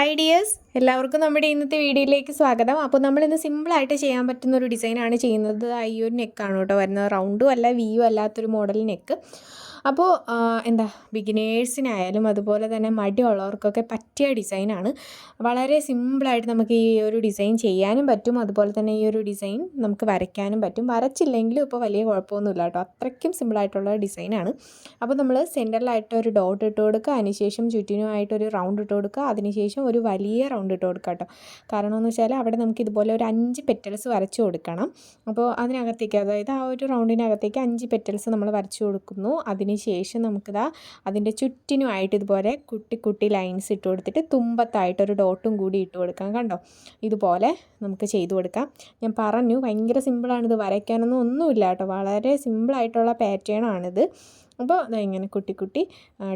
Hi dears, എല്ലാവർക്കും നമ്മുടെ ഇന്നത്തെ വീഡിയോയിലേക്ക് സ്വാഗതം. അപ്പോൾ നമ്മളിന്ന് സിമ്പിളായിട്ട് ചെയ്യാൻ പറ്റുന്ന ഒരു ഡിസൈനാണ് ചെയ്യുന്നത്. ഈ ഒരു നെക്കാണ് കേട്ടോ വരുന്നത്. റൗണ്ടും അല്ല വിയും അല്ലാത്തൊരു മോഡൽ നെക്ക്. അപ്പോൾ ബിഗിനേഴ്സിനായാലും അതുപോലെ തന്നെ മടിയുള്ളവർക്കൊക്കെ പറ്റിയ ഡിസൈനാണ്. വളരെ സിമ്പിളായിട്ട് നമുക്ക് ഈ ഒരു ഡിസൈൻ ചെയ്യാനും പറ്റും. അതുപോലെ തന്നെ ഈ ഒരു ഡിസൈൻ നമുക്ക് വരയ്ക്കാനും പറ്റും. വരച്ചില്ലെങ്കിലും ഇപ്പോൾ വലിയ കുഴപ്പമൊന്നുമില്ല കേട്ടോ. അത്രയ്ക്കും സിമ്പിളായിട്ടുള്ള ഡിസൈനാണ്. അപ്പോൾ നമ്മൾ സെൻറ്ററിലായിട്ട് ഒരു ഡോട്ട് ഇട്ട് കൊടുക്കുക, അതിനുശേഷം ചുറ്റിനുമായിട്ടൊരു റൗണ്ട് ഇട്ട് കൊടുക്കുക, അതിനുശേഷം ഒരു വലിയ റൗണ്ട് ഇട്ട് കൊടുക്കുക കേട്ടോ. കാരണം എന്ന് വെച്ചാൽ അവിടെ നമുക്ക് ഇതുപോലെ ഒരു 5 പെറ്റൽസ് വരച്ചു കൊടുക്കണം. അപ്പോൾ അതിനകത്തേക്ക്, അതായത് ആ ഒരു റൗണ്ടിനകത്തേക്ക് 5 പെറ്റൽസ് നമ്മൾ വരച്ചു കൊടുക്കുന്നു. അതിനുശേഷം നമുക്കിതാ അതിൻ്റെ ചുറ്റിനുമായിട്ട് ഇതുപോലെ കുട്ടി കുട്ടി ലൈൻസ് ഇട്ട് കൊടുത്തിട്ട് തുമ്പത്തായിട്ടൊരു ഡോട്ടും കൂടി ഇട്ട് കൊടുക്കാം. കണ്ടോ, ഇതുപോലെ നമുക്ക് ചെയ്തു കൊടുക്കാം. ഞാൻ പറഞ്ഞു ഭയങ്കര സിമ്പിളാണിത്, വരയ്ക്കാനൊന്നും ഒന്നുമില്ല കേട്ടോ. വളരെ സിമ്പിളായിട്ടുള്ള പാറ്റേൺ ആണിത്. അപ്പോൾ ഇങ്ങനെ കുട്ടി കുട്ടി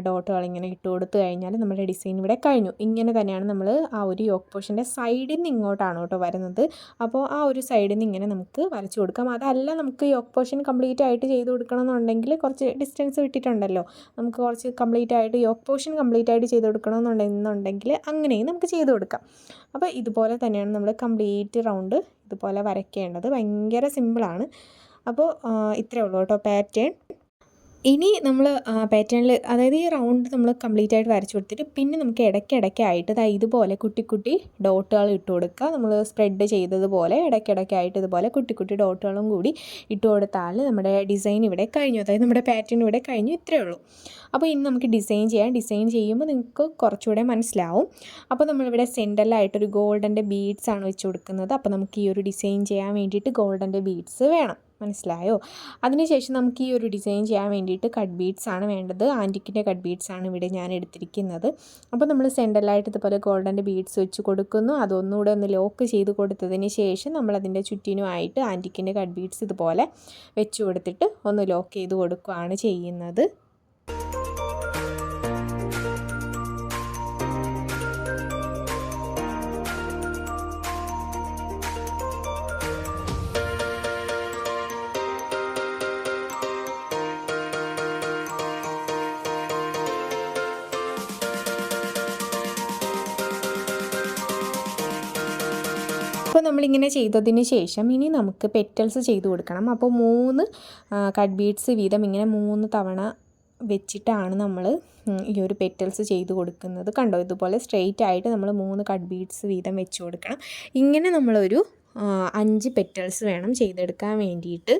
ഡോട്ടുകൾ ഇങ്ങനെ ഇട്ട് കൊടുത്തു കഴിഞ്ഞാൽ നമ്മുടെ ഡിസൈൻ ഇവിടെ കഴിഞ്ഞു. ഇങ്ങനെ തന്നെയാണ് നമ്മൾ ആ ഒരു യോക്ക് പോർഷൻ്റെ സൈഡിൽ നിന്ന് ഇങ്ങോട്ടാണ് കേട്ടോ വരുന്നത്. അപ്പോൾ ആ ഒരു സൈഡിൽ നിന്ന് ഇങ്ങനെ നമുക്ക് വരച്ചു കൊടുക്കാം. അതല്ല നമുക്ക് യോക്ക് പോർഷൻ കംപ്ലീറ്റ് ആയിട്ട് ചെയ്ത് കൊടുക്കണം എന്നുണ്ടെങ്കിൽ, കുറച്ച് ഡിസ്റ്റൻസ് വിട്ടിട്ടുണ്ടല്ലോ, നമുക്ക് കുറച്ച് കംപ്ലീറ്റ് ആയിട്ട് യോക്ക് പോർഷൻ കംപ്ലീറ്റ് ആയിട്ട് ചെയ്ത് കൊടുക്കണമെന്നുണ്ടെങ്കിൽ അങ്ങനെയും നമുക്ക് ചെയ്ത് കൊടുക്കാം. അപ്പോൾ ഇതുപോലെ തന്നെയാണ് നമ്മൾ കംപ്ലീറ്റ് റൗണ്ട് ഇതുപോലെ വരയ്ക്കേണ്ടത്. ഭയങ്കര സിമ്പിളാണ്. അപ്പോൾ ഇത്രയേ ഉള്ളൂ കേട്ടോ പാറ്റേൺ. ഇനി നമ്മൾ പാറ്റേണിൽ, അതായത് ഈ റൗണ്ട് നമ്മൾ കംപ്ലീറ്റ് ആയിട്ട് വരച്ചു കൊടുത്തിട്ട് പിന്നെ നമുക്ക് ഇടയ്ക്കിടയ്ക്കായിട്ട് ഇതുപോലെ കുട്ടി കുട്ടി ഡോട്ടുകൾ ഇട്ട് കൊടുക്കുക. നമ്മൾ സ്പ്രെഡ് ചെയ്തതുപോലെ ഇടയ്ക്കിടയ്ക്കായിട്ട് ഇതുപോലെ കുട്ടി കുട്ടി ഡോട്ടുകളും കൂടി ഇട്ട് കൊടുത്താൽ നമ്മുടെ ഡിസൈൻ ഇവിടെ കഴിഞ്ഞു. അതായത് നമ്മുടെ പാറ്റേൺ ഇവിടെ കഴിഞ്ഞു. ഇത്രയേ ഉള്ളൂ. അപ്പോൾ ഇനി നമുക്ക് ഡിസൈൻ ചെയ്യാം. ഡിസൈൻ ചെയ്യുമ്പോൾ നിങ്ങൾക്ക് കുറച്ചുകൂടെ മനസ്സിലാവും. അപ്പോൾ നമ്മളിവിടെ സെൻറ്ററിലായിട്ടൊരു ഗോൾഡൻ്റെ ബീഡ്സ് ആണ് വെച്ച് കൊടുക്കുന്നത്. അപ്പോൾ നമുക്ക് ഈ ഒരു ഡിസൈൻ ചെയ്യാൻ വേണ്ടിയിട്ട് ഗോൾഡൻ്റെ ബീഡ്സ് വേണം. മനസ്സിലായോ? അതിനുശേഷം നമുക്ക് ഈ ഒരു ഡിസൈൻ ചെയ്യാൻ വേണ്ടിയിട്ട് കട്ട് ബീഡ്സ് ആണ് വേണ്ടത്. ആൻറ്റിക്കിൻ്റെ കട്ട് ബീഡ്സ് ആണ് ഇവിടെ ഞാൻ എടുത്തിരിക്കുന്നത്. അപ്പോൾ നമ്മൾ സെൻറ്ററിലായിട്ട് ഇതുപോലെ ഗോൾഡൻ്റെ ബീഡ്സ് വെച്ച് കൊടുക്കുന്നു. അതൊന്നുകൂടെ ഒന്ന് ലോക്ക് ചെയ്ത് കൊടുത്തതിന് ശേഷം നമ്മളതിൻ്റെ ചുറ്റിനുമായിട്ട് ആൻറ്റിക്കിൻ്റെ കട്ട് ബീഡ്സ് ഇതുപോലെ വെച്ച് കൊടുത്തിട്ട് ഒന്ന് ലോക്ക് ചെയ്ത് കൊടുക്കുകയാണ് ചെയ്യുന്നത്. അപ്പോൾ നമ്മളിങ്ങനെ ചെയ്തതിന് ശേഷം ഇനി നമുക്ക് പെറ്റൽസ് ചെയ്ത് കൊടുക്കണം. അപ്പോൾ 3 കട്ട് ബീഡ്സ് വീതം ഇങ്ങനെ 3 തവണ വെച്ചിട്ടാണ് നമ്മൾ ഈ ഒരു പെറ്റൽസ് ചെയ്ത് കൊടുക്കുന്നത്. കണ്ടോ, ഇതുപോലെ സ്ട്രെയിറ്റ് ആയിട്ട് നമ്മൾ 3 കട്ട് ബീഡ്സ് വീതം വെച്ച് കൊടുക്കണം. ഇങ്ങനെ നമ്മളൊരു 5 പെറ്റൽസ് വേണം ചെയ്തെടുക്കാൻ വേണ്ടിയിട്ട്.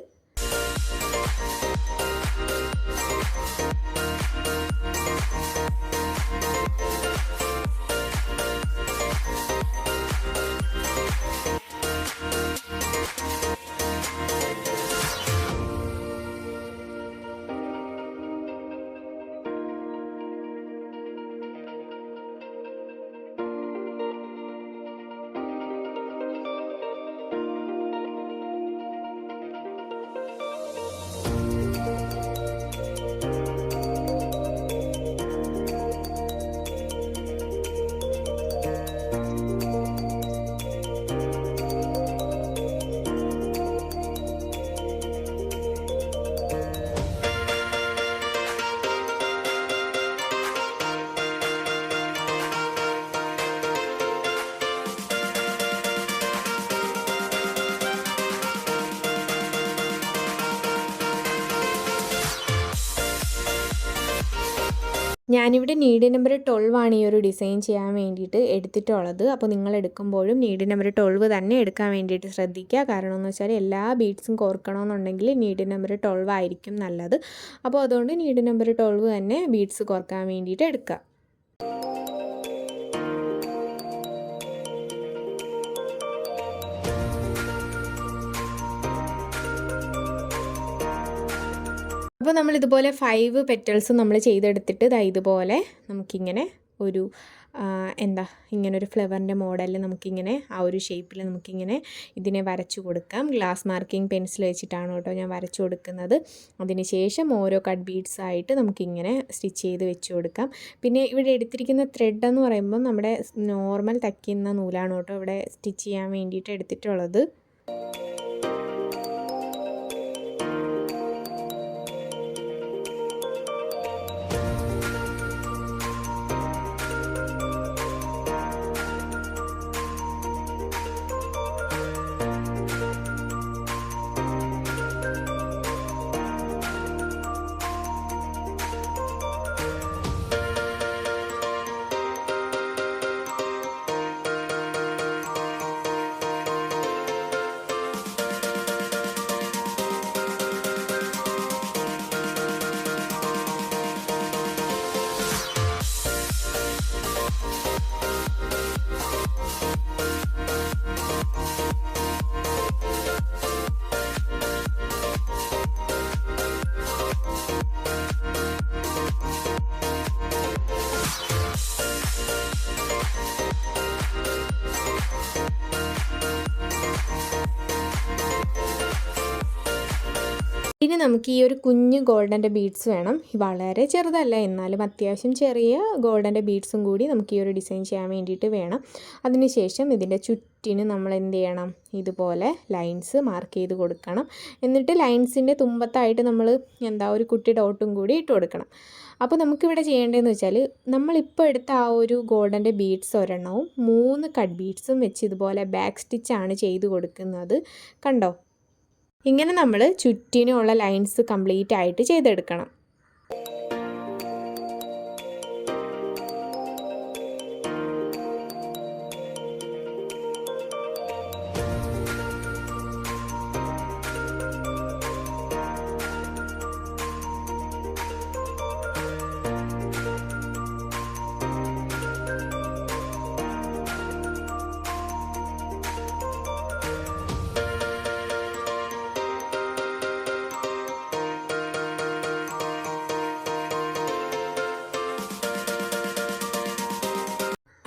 ഞാനിവിടെ നീഡ് നമ്പർ 12 ആണ് ഈ ഒരു ഡിസൈൻ ചെയ്യാൻ വേണ്ടിയിട്ട് എടുത്തിട്ടുള്ളത്. അപ്പോൾ നിങ്ങൾ എടുക്കുമ്പോഴും നീഡ് നമ്പർ 12 തന്നെ എടുക്കാൻ വേണ്ടിയിട്ട് ശ്രദ്ധിക്കുക. കാരണം എന്ന് വെച്ചാൽ എല്ലാ ബീഡ്സും കോർക്കണമെന്നുണ്ടെങ്കിൽ നീഡ് നമ്പർ 12 ആയിരിക്കും നല്ലത്. അപ്പോൾ അതുകൊണ്ട് നീഡ് നമ്പർ 12 തന്നെ ബീഡ്സ് കോർക്കാൻ വേണ്ടിയിട്ട് എടുക്കുക. അപ്പോൾ നമ്മളിതുപോലെ 5 പെറ്റൽസ് നമ്മൾ ചെയ്തെടുത്തിട്ട് ഇതുപോലെ നമുക്കിങ്ങനെ ഒരു ഇങ്ങനൊരു ഫ്ലവറിൻ്റെ മോഡലിൽ നമുക്കിങ്ങനെ ആ ഒരു ഷേപ്പിൽ നമുക്കിങ്ങനെ ഇതിനെ വരച്ചു കൊടുക്കാം. ഗ്ലാസ് മാർക്കിംഗ് പെൻസിൽ വെച്ചിട്ടാണ് കേട്ടോ ഞാൻ വരച്ചു കൊടുക്കുന്നത്. അതിന് ശേഷം ഓരോ കട്ട് ബീഡ്സ് ആയിട്ട് നമുക്കിങ്ങനെ സ്റ്റിച്ച് ചെയ്ത് വെച്ച് കൊടുക്കാം. പിന്നെ ഇവിടെ എടുത്തിരിക്കുന്ന ത്രെഡ് എന്ന് പറയുമ്പോൾ നമ്മുടെ നോർമൽ തയ്ക്കുന്ന നൂലാണ് കേട്ടോ ഇവിടെ സ്റ്റിച്ച് ചെയ്യാൻ വേണ്ടിയിട്ട് എടുത്തിട്ടുള്ളത്. നമുക്ക് ഈ ഒരു കുഞ്ഞ് ഗോൾഡൻ്റെ ബീഡ്സ് വേണം. വളരെ ചെറുതല്ല, എന്നാലും അത്യാവശ്യം ചെറിയ ഗോൾഡൻ്റെ ബീഡ്സും കൂടി നമുക്ക് ഈ ഒരു ഡിസൈൻ ചെയ്യാൻ വേണ്ടിയിട്ട് വേണം. അതിനുശേഷം ഇതിൻ്റെ ചുറ്റിന് നമ്മൾ എന്ത് ചെയ്യണം, ഇതുപോലെ ലൈൻസ് മാർക്ക് ചെയ്ത് കൊടുക്കണം. എന്നിട്ട് ലൈൻസിൻ്റെ തുമ്പത്തായിട്ട് നമ്മൾ ഒരു കുട്ടി ഡോട്ടും കൂടി ഇട്ട് കൊടുക്കണം. അപ്പോൾ നമുക്കിവിടെ ചെയ്യേണ്ടതെന്ന് വെച്ചാൽ, നമ്മളിപ്പോൾ എടുത്ത ആ ഒരു ഗോൾഡൻ്റെ ബീഡ്സ് ഒരെണ്ണവും 3 കട്ട് ബീഡ്സും വെച്ച് ഇതുപോലെ ബാക്ക് സ്റ്റിച്ചാണ് ചെയ്ത് കൊടുക്കുന്നത്. കണ്ടോ? ഇങ്ങനെ നമ്മൾ ചുറ്റിനുള്ള ലൈൻസ് കംപ്ലീറ്റ് ആയിട്ട് ചെയ്തെടുക്കണം.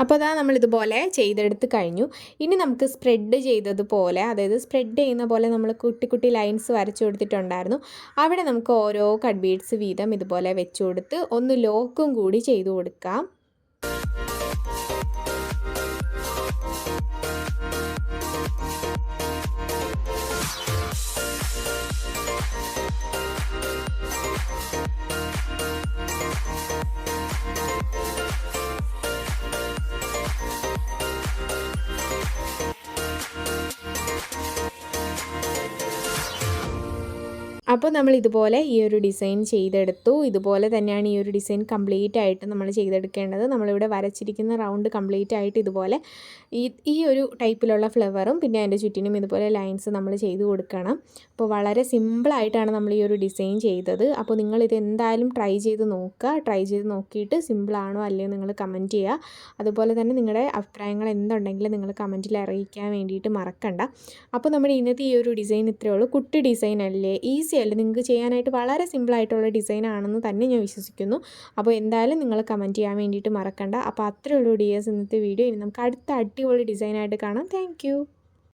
അപ്പോൾ അതാ നമ്മളിതുപോലെ ചെയ്തെടുത്ത് കഴിഞ്ഞു. ഇനി നമുക്ക് സ്പ്രെഡ് ചെയ്തതുപോലെ, അതായത് സ്പ്രെഡ് ചെയ്യുന്ന പോലെ നമ്മൾ കുട്ടി കുട്ടി ലൈൻസ് വരച്ചു കൊടുത്തിട്ടുണ്ടായിരുന്നു. അവിടെ നമുക്ക് ഓരോ കട്ട് ബീഡ്സ് വീതം ഇതുപോലെ വെച്ച് കൊടുത്ത് ഒന്ന് ലോക്കും കൂടി ചെയ്തു കൊടുക്കാം. അപ്പോൾ നമ്മൾ ഇതുപോലെ ഈ ഒരു ഡിസൈൻ ചെയ്തെടുത്തു. ഇതുപോലെ തന്നെയാണ് ഈ ഒരു ഡിസൈൻ കംപ്ലീറ്റ് ആയിട്ട് നമ്മൾ ചെയ്തെടുക്കേണ്ടത്. നമ്മളിവിടെ വരച്ചിരിക്കുന്ന റൗണ്ട് കംപ്ലീറ്റ് ആയിട്ട് ഇതുപോലെ ഈ ഒരു ടൈപ്പിലുള്ള ഫ്ലവറും പിന്നെ അതിൻ്റെ ചുറ്റിനും ഇതുപോലെ ലൈൻസ് നമ്മൾ ചെയ്ത് കൊടുക്കണം. അപ്പോൾ വളരെ സിമ്പിളായിട്ടാണ് നമ്മൾ ഈ ഒരു ഡിസൈൻ ചെയ്തത്. അപ്പോൾ നിങ്ങളിത് എന്തായാലും ട്രൈ ചെയ്ത് നോക്കുക. ട്രൈ ചെയ്ത് നോക്കിയിട്ട് സിമ്പിളാണോ അല്ലയോ നിങ്ങൾ കമൻറ്റ് ചെയ്യുക. അതുപോലെ തന്നെ നിങ്ങളുടെ അഭിപ്രായങ്ങൾ എന്തുണ്ടെങ്കിലും നിങ്ങൾ കമൻറ്റിൽ അറിയിക്കാൻ വേണ്ടിയിട്ട് മറക്കണ്ട. അപ്പോൾ നമ്മുടെ ഇന്നത്തെ ഈ ഒരു ഡിസൈൻ ഇത്രയേ ഉള്ളൂ. കുട്ടി ഡിസൈൻ അല്ലേ, ഈസി അല്ലേ, നിങ്ങൾക്ക് ചെയ്യാനായിട്ട് വളരെ സിമ്പിളായിട്ടുള്ള ഡിസൈൻ ആണെന്ന് തന്നെ ഞാൻ വിശ്വസിക്കുന്നു. അപ്പോൾ എന്തായാലും നിങ്ങൾ കമൻറ്റ് ചെയ്യാൻ വേണ്ടിയിട്ട് മറക്കണ്ട. അപ്പോൾ അത്രയേ ഉള്ളൂ ഡിയേഴ്സ് ഇന്നത്തെ വീഡിയോ. ഇനി നമുക്ക് അടുത്ത അടിപൊളി ഡിസൈനായിട്ട് കാണാം. താങ്ക്